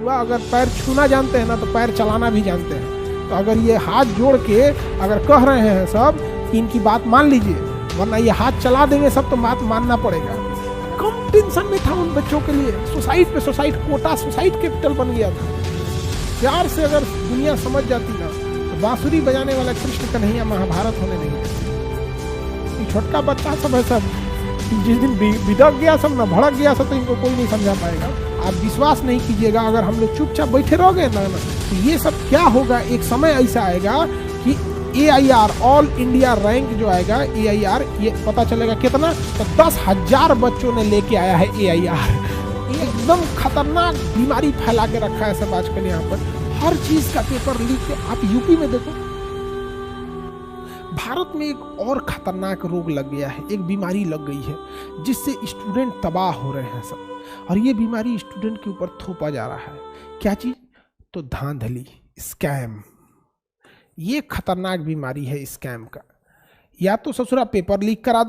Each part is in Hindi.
हुआ, अगर पैर छूना जानते हैं ना तो पैर चलाना भी जानते हैं। तो अगर ये हाथ जोड़ के अगर कह रहे हैं सब कि इनकी बात मान लीजिए, वरना ये हाथ चला देंगे सब तो बात मानना पड़ेगा। कम टेंशन में था उन बच्चों के लिए। सोसाइटी पे सोसाइटी कोटा सोसाइटी कैपिटल बन गया था। प्यार से अगर दुनिया समझ जाती ना तो बांसुरी बजाने वाला कृष्ण कन्हैया महाभारत होने नहीं देते। ये छोटका बच्चा सब है सब, जिस दिन बिदक गया सब ना, भड़क गया सब, तो इनको कोई नहीं समझा पाएगा। आप विश्वास नहीं कीजिएगा, अगर हम लोग चुपचाप बैठे रहोगे ना तो ये सब क्या होगा, एक समय ऐसा आएगा कि AIR ऑल इंडिया रैंक जो आएगा AIR, ये पता चलेगा कितना, तो 10,000 बच्चों ने लेके आया है AIR। एकदम खतरनाक बीमारी फैला के रखा है सब आजकल यहाँ पर। हर चीज का पेपर लीक के, आप यूपी में देखो। भारत में एक और खतरनाक रोग लग गया है, एक बीमारी लग गई है जिससे स्टूडेंट तबाह हो रहे हैं सब, और ये बीमारी स्टूडेंट के ऊपर थोपा जा रहा है। क्या चीज? तो धांधली, स्कैम। ये खतरनाक बीमारी है स्कैम का। या तो ससुरा पेपर लीक करा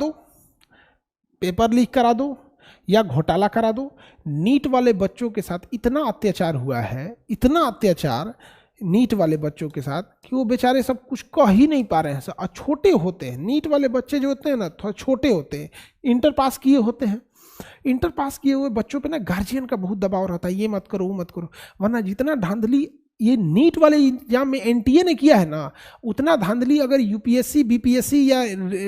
दो या घोटाला करा दो। नीट वाले बच्चों के साथ इतना अत्याचार हुआ है, इतना अत्याचार नीट वाले बच्चों के साथ कि वो बेचारे सब कुछ कह ही नहीं पा रहे हैं। और छोटे होते हैं नीट वाले बच्चे जो होते हैं ना, थोड़ा छोटे होते हैं, इंटर पास किए होते हैं। इंटर पास किए हुए बच्चों पे ना गार्जियन का बहुत दबाव रहता है, ये मत करो वो मत करो। वरना जितना धांधली ये नीट वाले एग्जाम में NTA ने किया है ना, उतना धांधली अगर UPSC BPSC या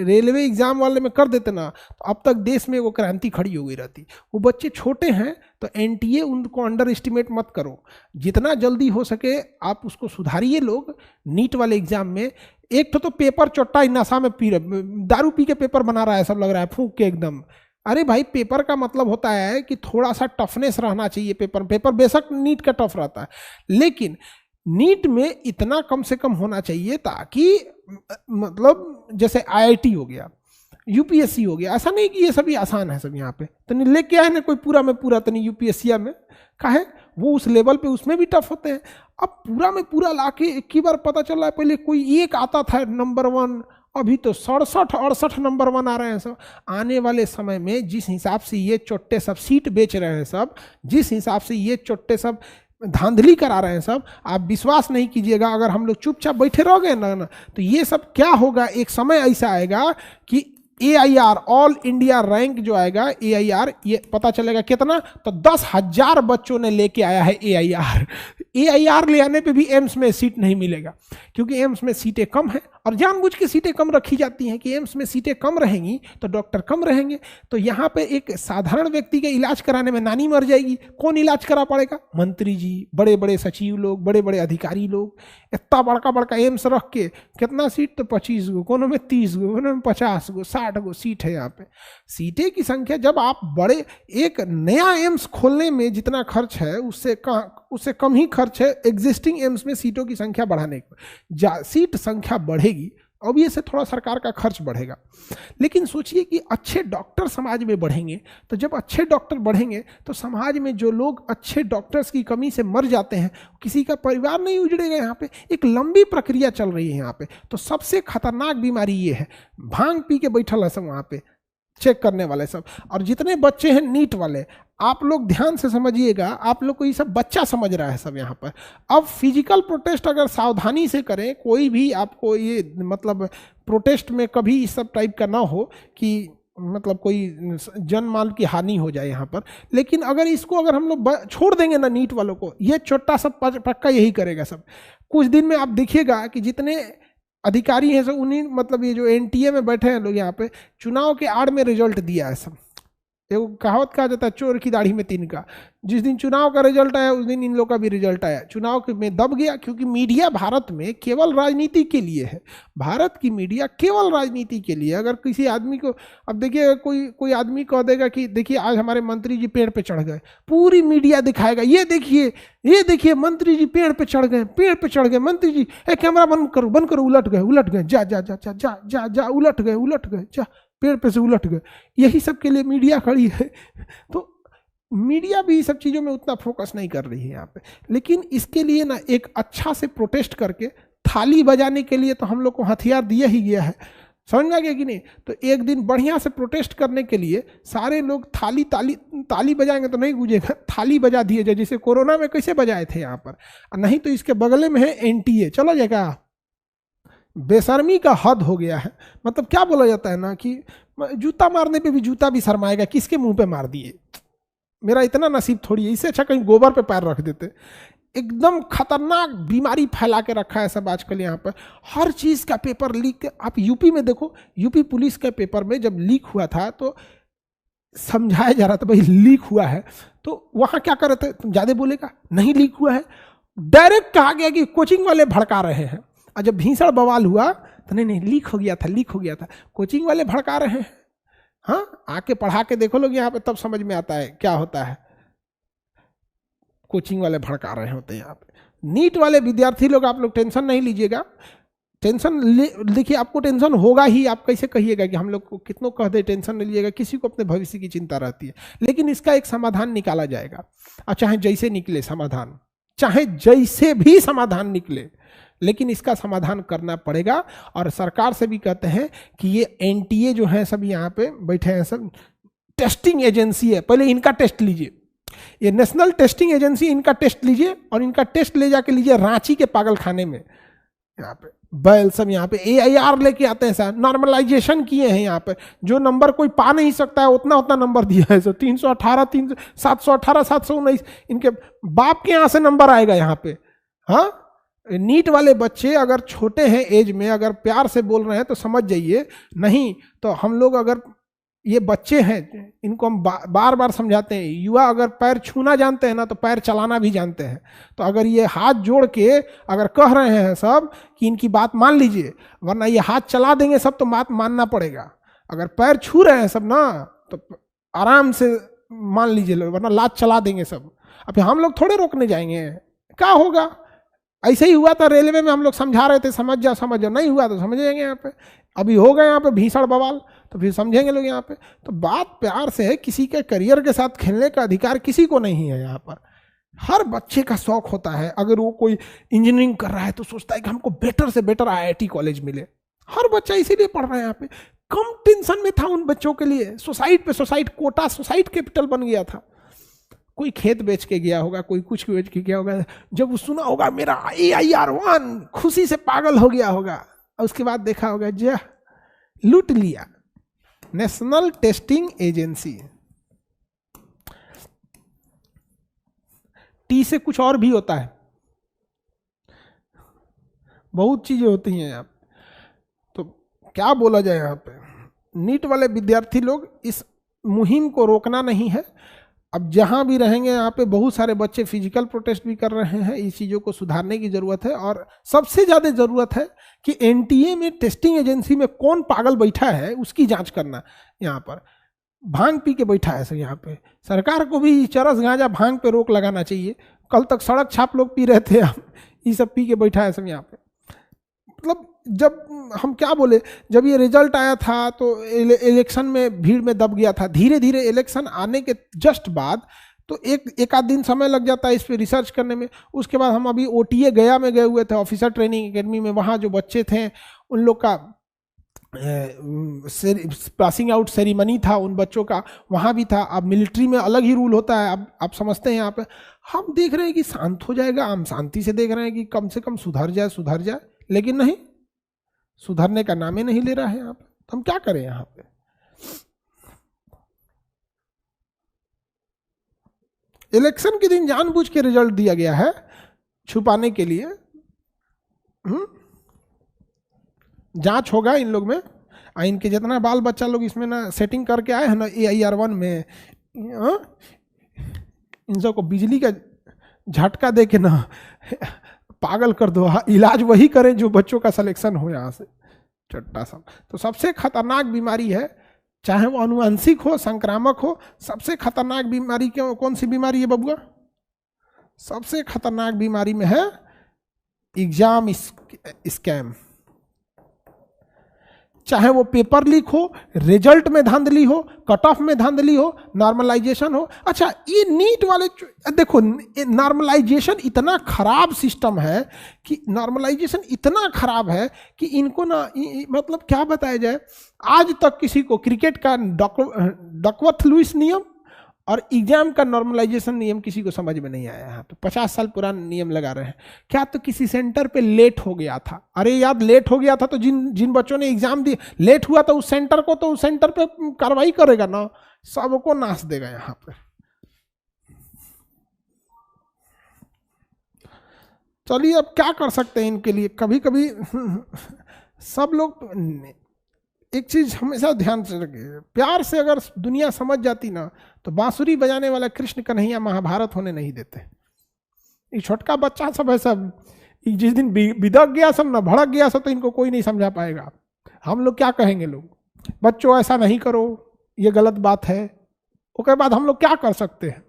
रेलवे एग्जाम वाले में कर देते ना तो अब तक देश में वो क्रांति खड़ी हो गई रहती। वो बच्चे छोटे हैं तो NTA उनको अंडर एस्टिमेट मत करो, जितना जल्दी हो सके आप उसको सुधारिए। लोग नीट वाले एग्जाम में एक तो पेपर चोट्टा नशा में पी रहे, दारू पी के पेपर बना रहा है सब, लग रहा है फूंक के एकदम। अरे भाई, पेपर का मतलब होता है कि थोड़ा सा टफनेस रहना चाहिए पेपर बेशक नीट का टफ रहता है, लेकिन नीट में इतना कम से कम होना चाहिए ताकि मतलब जैसे IIT हो गया, UPSC हो गया, ऐसा नहीं कि ये सभी आसान है सब यहाँ पे। तो नहीं लेके आए ना कोई पूरा में पूरा, तो नहीं UPSC में काहे वो उस लेवल पे उसमें भी टफ होते हैं। अब पूरा में पूरा लाके एक ही बार पता चल रहा है, पहले कोई एक आता था नंबर 1, अभी तो 67-68 नंबर 1 आ रहे हैं सब। आने वाले समय में जिस हिसाब से ये चोट्टे सब सीट बेच रहे हैं सब, जिस हिसाब से ये चोट्टे सब धांधली करा रहे हैं सब, आप विश्वास नहीं कीजिएगा। अगर हम लोग चुपचाप बैठे रहोगे ना तो ये सब क्या होगा, एक समय ऐसा आएगा कि AIR ऑल इंडिया रैंक जो आएगा AIR, ये पता चलेगा कितना, तो 10,000 बच्चों ने लेके आया है AIR ले आने पे भी एम्स में सीट नहीं मिलेगा, क्योंकि एम्स में सीटें कम हैं और जानबूझ के सीटें कम रखी जाती हैं कि एम्स में सीटें कम रहेंगी तो डॉक्टर कम रहेंगे। तो यहाँ पे एक साधारण व्यक्ति के इलाज कराने में नानी मर जाएगी, कौन इलाज करा पड़ेगा? मंत्री जी, बड़े बड़े सचिव लोग, बड़े बड़े अधिकारी लोग। इतना बड़का बड़का एम्स रख के कितना सीट, तो 25 गो, कोनो में 30 गो, कोनो में 50 गो, 60 गो सीट है यहाँ पे। सीटें की संख्या, जब आप बड़े एक नया एम्स खोलने में जितना खर्च है उससे कम ही खर्च है एग्जिस्टिंग एम्स में सीटों की संख्या बढ़ाने का। सीट संख्या बढ़ेगी, अब ये से थोड़ा सरकार का खर्च बढ़ेगा। लेकिन सोचिए कि अच्छे डॉक्टर समाज में बढ़ेंगे, तो जब अच्छे डॉक्टर बढ़ेंगे तो समाज में जो लोग अच्छे डॉक्टर्स की कमी से मर जाते हैं, किसी का परिवार नहीं उजड़ेगा। यहाँ पे एक लंबी प्रक्रिया चल रही है यहाँ पे। तो सबसे खतरनाक बीमारी ये है, भांग पी के बैठल है सब वहाँ पे चेक करने वाले सब। और जितने बच्चे हैं नीट वाले, आप लोग ध्यान से समझिएगा, आप लोग को ये सब बच्चा समझ रहा है सब यहाँ पर। अब फिजिकल प्रोटेस्ट अगर सावधानी से करें, कोई भी आपको ये मतलब प्रोटेस्ट में कभी इस सब टाइप का ना हो कि मतलब कोई जन माल की हानि हो जाए यहाँ पर। लेकिन अगर इसको अगर हम लोग छोड़ देंगे ना नीट वालों को, ये छोटा सब पक्का यही करेगा सब। कुछ दिन में आप देखिएगा कि जितने अधिकारी हैं सब उन्हीं, मतलब ये जो NTA में बैठे हैं लोग यहाँ पे, चुनाव के आड़ में रिजल्ट दिया है सब। एक कहावत कहा जाता है, चोर की दाढ़ी में तिनका। जिस दिन चुनाव का रिजल्ट आया उस दिन इन लोग का भी रिजल्ट आया। चुनाव में दब गया, क्योंकि मीडिया भारत में केवल राजनीति के लिए है। भारत की मीडिया केवल राजनीति के लिए। अगर किसी आदमी को, अब देखिए कोई आदमी कह देगा कि देखिए आज हमारे मंत्री जी पेड़ पे चढ़ गए, पूरी मीडिया दिखाएगा, ये देखिए मंत्री जी पेड़ पे चढ़ गए, मंत्री जी, कैमरा बंद करो, उलट गए, जा, उलट गए, जा, पेड़ पे से उलट गए। यही सब के लिए मीडिया खड़ी है। तो मीडिया भी सब चीज़ों में उतना फोकस नहीं कर रही है यहाँ पे। लेकिन इसके लिए ना एक अच्छा से प्रोटेस्ट करके थाली बजाने के लिए तो हम लोग को हथियार दिया ही गया है। समझ में आ गया कि नहीं? तो एक दिन बढ़िया से प्रोटेस्ट करने के लिए सारे लोग ताली बजाएंगे तो नहीं गूंजेगा, थाली बजा दिए जाए, जैसे कोरोना में कैसे बजाए थे यहाँ पर। नहीं तो इसके बगले में है एनटीए, चलो जाएगा। बेशर्मी का हद हो गया है। मतलब क्या बोला जाता है ना कि जूता मारने पे भी जूता भी शर्माएगा, किसके मुंह पे मार दिए, मेरा इतना नसीब थोड़ी है, इससे अच्छा कहीं गोबर पे पैर रख देते। एकदम खतरनाक बीमारी फैला के रखा है सब आजकल यहाँ पर। हर चीज़ का पेपर लीक। आप यूपी में देखो, यूपी पुलिस के पेपर में जब लीक हुआ था तो समझाया जा रहा था भाई लीक हुआ है, तो वहाँ क्या कर रहे थे, तुम ज़्यादा बोलेगा, नहीं लीक हुआ है, डायरेक्ट कहा गया कि कोचिंग वाले भड़का रहे हैं। और जब भीषण बवाल हुआ तो नहीं लीक हो गया था, लीक हो गया था, कोचिंग वाले भड़का रहे हैं। हाँ, आके पढ़ा के देखो लोग यहाँ पे, तब समझ में आता है क्या होता है। कोचिंग वाले भड़का रहे होते हैं यहाँ पे। नीट वाले विद्यार्थी लोग, आप लोग टेंशन नहीं लीजिएगा, टेंशन देखिए आपको टेंशन होगा ही। आप कैसे कहिएगा कि हम लोग को कितनों कह दे टेंशन नहीं लीजिएगा, किसी को अपने भविष्य की चिंता रहती है, लेकिन इसका एक समाधान निकाला जाएगा। और चाहे जैसे निकले समाधान, चाहे जैसे भी समाधान निकले, लेकिन इसका समाधान करना पड़ेगा। और सरकार से भी कहते हैं कि ये एनटीए जो है सब यहाँ पे बैठे हैं, सब टेस्टिंग एजेंसी है, पहले इनका टेस्ट लीजिए, ये नेशनल टेस्टिंग एजेंसी, इनका टेस्ट लीजिए और इनका टेस्ट ले जाके लीजिए रांची के पागल खाने में। यहाँ पे बैल सब यहाँ पे AIR लेके आते हैं सर, नॉर्मलाइजेशन किए हैं यहाँ पे, जो नंबर कोई पा नहीं सकता है उतना उतना नंबर दिया है। सो 318 718 719 इनके बाप के यहाँ से नंबर आएगा यहाँ पे। हाँ, नीट वाले बच्चे अगर छोटे हैं एज में, अगर प्यार से बोल रहे हैं तो समझ जाइए, नहीं तो हम लोग, अगर ये बच्चे हैं इनको हम बार बार समझाते हैं, युवा अगर पैर छूना जानते हैं ना तो पैर चलाना भी जानते हैं। तो अगर ये हाथ जोड़ के अगर कह रहे हैं सब कि इनकी बात मान लीजिए, वरना ये हाथ चला देंगे सब तो बात मानना पड़ेगा। अगर पैर छू रहे हैं सब ना तो आराम से मान लीजिए, वरना लात चला देंगे सब। अब हम लोग थोड़े रोकने जाएंगे, क्या होगा। ऐसे ही हुआ था रेलवे में, हम लोग समझा रहे थे समझ जाओ समझ जाओ, नहीं हुआ तो समझ जाएंगे यहाँ पे। अभी हो गए यहाँ पे भीषण बवाल तो फिर समझेंगे लोग यहाँ पे। तो बात प्यार से है, किसी के करियर के साथ खेलने का अधिकार किसी को नहीं है यहाँ पर। हर बच्चे का शौक होता है, अगर वो कोई इंजीनियरिंग कर रहा है तो सोचता है कि हमको बेटर से बेटर IIT कॉलेज मिले। हर बच्चा इसीलिए पढ़ रहा है यहाँ पे। कम टेंशन में था उन बच्चों के लिए, सोसाइटी पे सोसाइटी कोटा, सोसाइटी कैपिटल बन गया था। कोई खेत बेच के गया होगा, कोई कुछ बेच के गया होगा, जब सुना होगा मेरा AIR1, खुशी से पागल हो गया होगा। और उसके बाद देखा होगा जा लूट लिया। नेशनल टेस्टिंग एजेंसी, टी से कुछ और भी होता है, बहुत चीजें होती हैं यहाँ। तो क्या बोला जाए यहाँ पे, नीट वाले विद्यार्थी लोग, इस मुहिम को रोकना नहीं है। अब जहाँ भी रहेंगे यहाँ पे बहुत सारे बच्चे फिजिकल प्रोटेस्ट भी कर रहे हैं, इस चीज़ों को सुधारने की ज़रूरत है। और सबसे ज़्यादा ज़रूरत है कि एनटीए में टेस्टिंग एजेंसी में कौन पागल बैठा है उसकी जांच करना। यहाँ पर भांग पी के बैठा है सर, यहाँ पे सरकार को भी चरस गांजा भांग पे रोक लगाना चाहिए। कल तक सड़क छाप लोग पी रहे थे, ये सब पी के बैठा है सब यहाँ पे। मतलब जब हम क्या बोले, जब ये रिजल्ट आया था तो इलेक्शन में भीड़ में दब गया था। धीरे धीरे इलेक्शन आने के जस्ट बाद तो एक आध दिन समय लग जाता है इस पे रिसर्च करने में। उसके बाद हम अभी OTA गया में गए हुए थे, ऑफिसर ट्रेनिंग एकेडमी में। वहाँ जो बच्चे थे उन लोग का पासिंग आउट सेरेमनी था, उन बच्चों का वहाँ भी था। अब मिलिट्री में अलग ही रूल होता है, अब आप समझते हैं। यहाँ पे हम देख रहे हैं कि शांत हो जाएगा, हम शांति से देख रहे हैं कि कम से कम सुधर जाए, लेकिन नहीं, सुधरने का नाम ही नहीं ले रहा है यहाँ पे। तो हम क्या करें यहाँ पे। इलेक्शन के दिन जानबूझ के रिजल्ट दिया गया है छुपाने के लिए। जांच होगा इन लोग में, इनके जितना बाल बच्चा लोग इसमें ना सेटिंग करके आए हैं ना AIR1 में, इन सबको बिजली का झटका दे के ना पागल कर दो। इलाज वही करें जो बच्चों का सिलेक्शन हो यहाँ से, चट्टा सब। तो सबसे खतरनाक बीमारी है, चाहे वो अनुवांशिक हो, संक्रामक हो, सबसे खतरनाक बीमारी क्यों, कौन सी बीमारी है बबुआ? सबसे खतरनाक बीमारी में है एग्जाम स्कैम। चाहे वो पेपर लीक हो, रिजल्ट में धांधली हो, कट ऑफ में धांधली हो, नॉर्मलाइजेशन हो। अच्छा, ये नीट वाले देखो, नॉर्मलाइजेशन इतना खराब सिस्टम है कि नॉर्मलाइजेशन इतना खराब है कि इनको ना मतलब क्या बताया जाए, आज तक किसी को क्रिकेट का डकवर्थ लुईस नियम और एग्जाम का नॉर्मलाइजेशन नियम किसी को समझ में नहीं आया। यहाँ पे 50 साल पुराना नियम लगा रहे हैं। क्या तो किसी सेंटर पे लेट हो गया था, अरे याद लेट हो गया था तो जिन बच्चों ने एग्जाम दिए लेट हुआ तो उस सेंटर को, तो उस सेंटर पे कार्रवाई करेगा ना, सबको नाश देगा यहाँ पे। चलिए अब क्या कर सकते हैं इनके लिए। कभी कभी सब लोग एक चीज हमेशा ध्यान से रखिए, प्यार से अगर दुनिया समझ जाती ना तो बांसुरी बजाने वाला कृष्ण कन्हैया महाभारत होने नहीं देते। ये छोटका बच्चा सब है, सब जिस दिन बिदक गया सब ना, भड़क गया सब, तो इनको कोई नहीं समझा पाएगा। हम लोग क्या कहेंगे, लोग बच्चों ऐसा नहीं करो, ये गलत बात है, उसके बाद हम लोग क्या कर सकते हैं।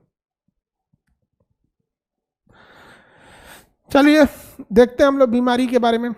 चलिए देखते हैं हम लोग बीमारी के बारे में।